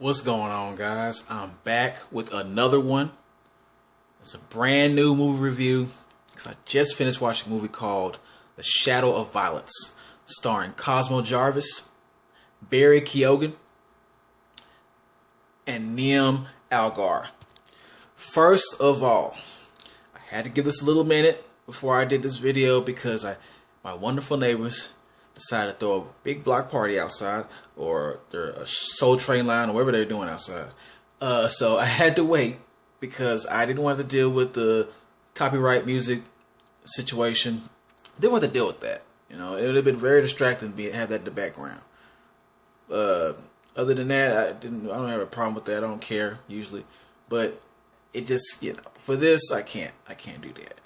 What's going on, guys? I'm back with another one. It's a brand new movie review because I just finished watching a movie called The Shadow of Violence, starring Cosmo Jarvis, Barry Keoghan, and Neem Algar. First of all, I had to give this a little minute before I did this video because my wonderful neighbors decided to throw a big block party outside, or a Soul Train line, or whatever they're doing outside. So I had to wait because I didn't want to deal with the copyright music situation. Didn't want to deal with that. You know, it would have been very distracting to have that in the background. Other than that, I don't have a problem with that. I don't care usually, but it just, for this, I can't do that.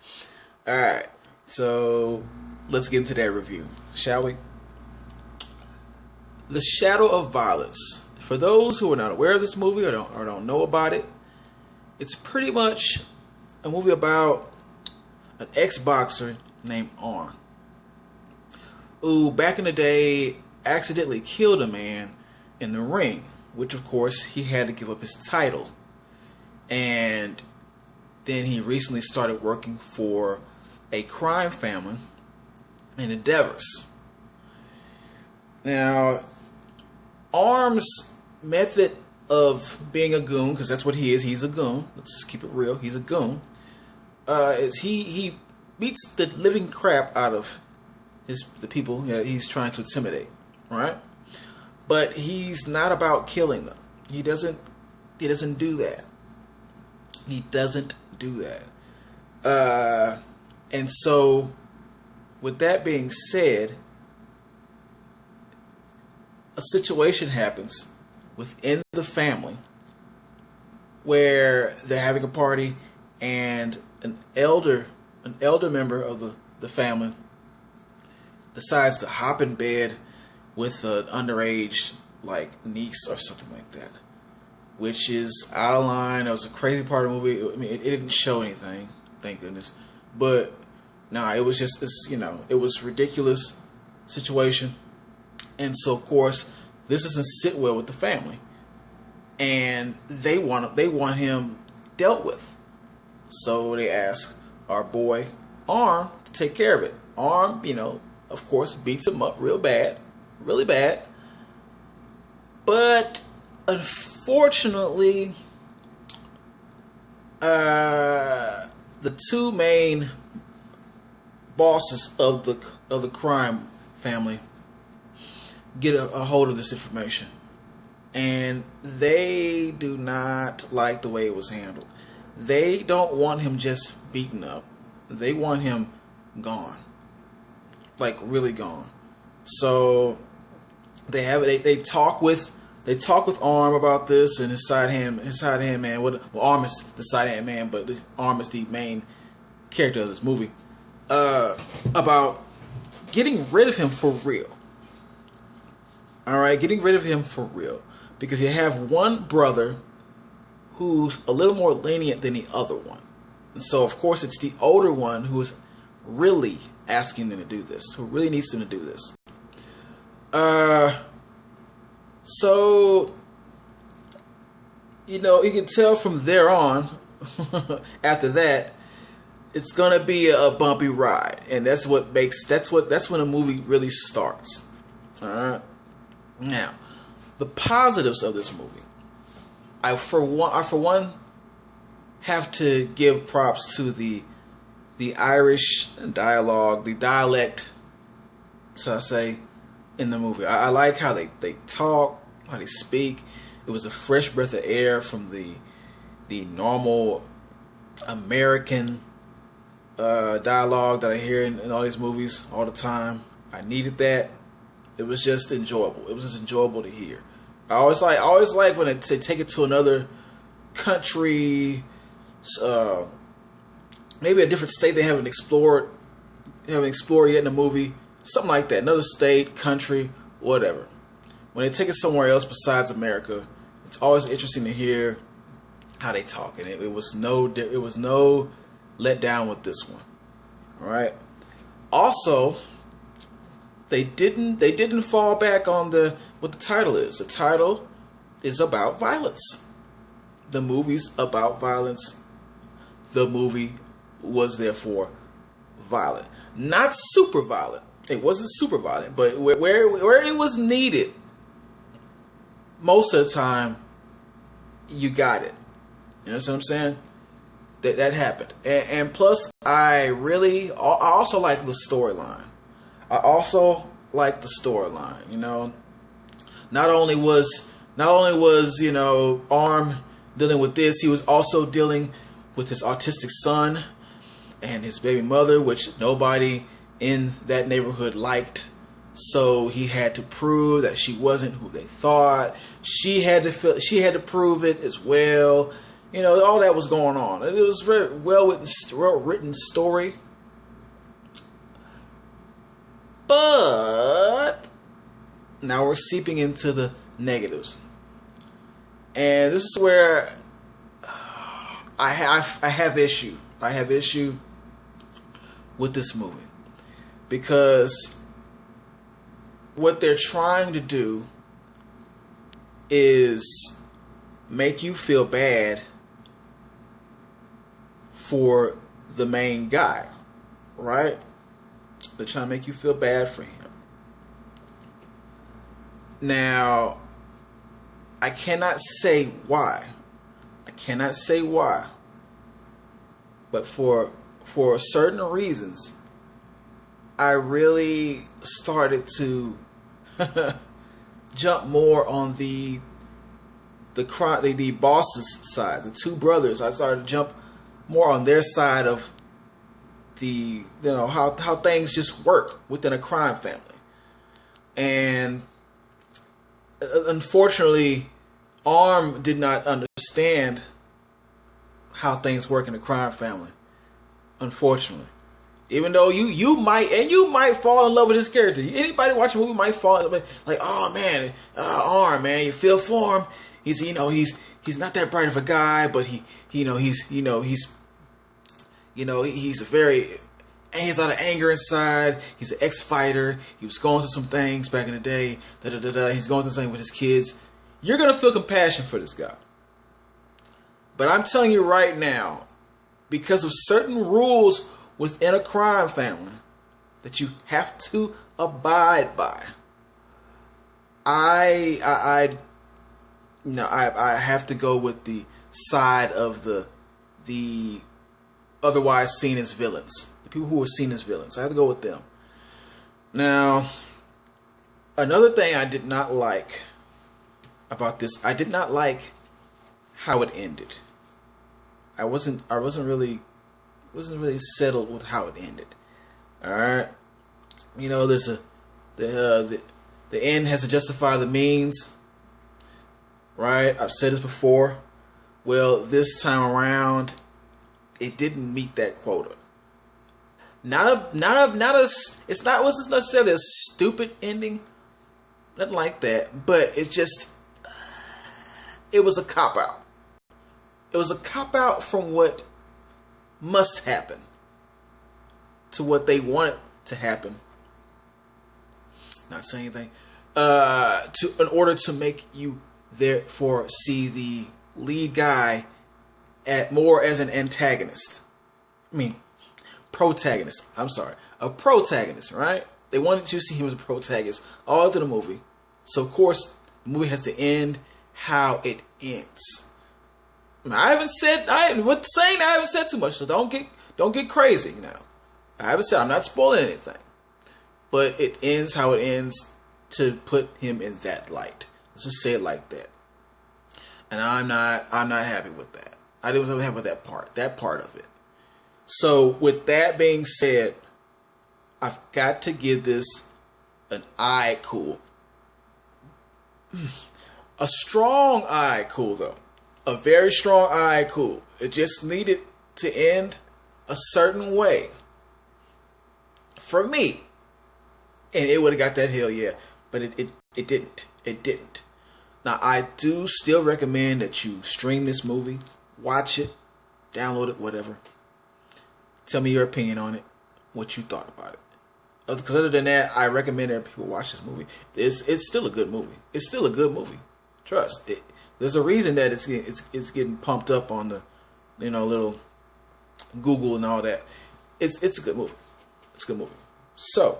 All right, so let's get into that review, shall we? The Shadow of Violence. For those who are not aware of this movie or don't know about it, it's pretty much a movie about an ex-boxer named Arn, who back in the day accidentally killed a man in the ring, which of course he had to give up his title. And then he recently started working for a crime family in Endeavors. Now, Arm's method of being a goon, because that's what he is, he's a goon, let's just keep it real, he's a goon, is he beats the living crap out of the people he's trying to intimidate, right? But he's not about killing them. He doesn't do that. He doesn't do that. And so, with that being said, a situation happens within the family where they're having a party, and an elder member of the family decides to hop in bed with an underage niece or something like that, which is out of line. It was a crazy part of the movie. I mean, it didn't show anything, thank goodness, but nah, it was just it was ridiculous situation. And so, of course, this doesn't sit well with the family, and they want him dealt with. So they ask our boy Arm to take care of it. Arm, of course, beats him up real bad, really bad. But unfortunately, the two main bosses of the crime family get a hold of this information, and they do not like the way it was handled. They don't want him just beaten up. They want him gone, like really gone. So they talk with Arm about this, and his side hand man. Well, Arm is the side hand man, but Arm is the main character of this movie. About getting rid of him for real. Alright, getting rid of him for real. Because you have one brother who's a little more lenient than the other one. And so, of course, it's the older one who is really asking them to do this. Who really needs them to do this. So, you can tell from there on, after that, it's gonna be a bumpy ride. And that's when a movie really starts. Alright? Now, the positives of this movie, I for one have to give props to the Irish dialogue, the dialect, so I say, in the movie. I like how they talk, how they speak. It was a fresh breath of air from the normal American dialogue that I hear in all these movies all the time. I needed that. It was just enjoyable. It was just enjoyable to hear. I always like when they take it to another country, maybe a different state they haven't explored yet in the movie, something like that. Another state, country, whatever. When they take it somewhere else besides America, it's always interesting to hear how they talk, and it was no let down with this one. All right. Also, they didn't fall back on what the title is. The title is about violence. The movie's about violence. The movie was therefore violent. Not super violent. It wasn't super violent, but where it was needed, most of the time, you got it. You know what I'm saying? That happened. And plus, I also like the storyline. I also like the storyline. You know, not only was Arm dealing with this, he was also dealing with his autistic son and his baby mother, which nobody in that neighborhood liked. So he had to prove that she wasn't who they thought. She had to prove it as well. You know, all that was going on. It was a very well written story. But now we're seeping into the negatives. And this is where I have issue. I have issue with this movie. Because what they're trying to do is make you feel bad for the main guy, right? They're trying to make you feel bad for him. Now, I cannot say why. But for certain reasons, I really started to jump more on the boss's side, the two brothers. I started to jump more on their side of how things just work within a crime family. And unfortunately, Arm did not understand how things work in a crime family. Unfortunately. Even though you might fall in love with his character. Anybody watching a movie might fall in love, like, oh man, Arm, man, you feel for him. He's not that bright of a guy, but he's a lot of anger inside. He's an ex-fighter. He was going through some things back in the day. He's going through something with his kids. You're gonna feel compassion for this guy. But I'm telling you right now, because of certain rules within a crime family that you have to abide by, I have to go with the side of the otherwise seen as villains. The people who were seen as villains. I have to go with them. Now, another thing I did not like about this, I did not like how it ended. I wasn't really settled with how it ended. All right, there's the end has to justify the means. Right, I've said this before. Well, this time around, it didn't meet that quota. It wasn't necessarily a stupid ending, nothing like that. But it's just, it was a cop out. It was a cop out from what must happen to what they want to happen. Not saying anything. In order to make you therefore see the lead guy more as an antagonist. Protagonist. I'm sorry. A protagonist, right? They wanted you to see him as a protagonist all through the movie. So, of course, the movie has to end how it ends. I haven't said too much, so don't get crazy now. I'm not spoiling anything. But it ends how it ends to put him in that light. Let's just say it like that. And I'm not happy with that. I didn't happy with that part of it. So with that being said, I've got to give this an eye cool. A strong eye cool though. A very strong eye cool. It just needed to end a certain way. For me. And it would have got that hell yeah. But it didn't. It didn't. Now, I do still recommend that you stream this movie, watch it, download it, whatever. Tell me your opinion on it, what you thought about it. Because other than that, I recommend that people watch this movie. It's still a good movie. It's still a good movie. Trust it. There's a reason that it's getting pumped up on the little Google and all that. It's a good movie. It's a good movie. So,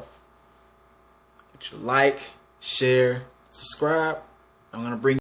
like, share, subscribe. I'm gonna bring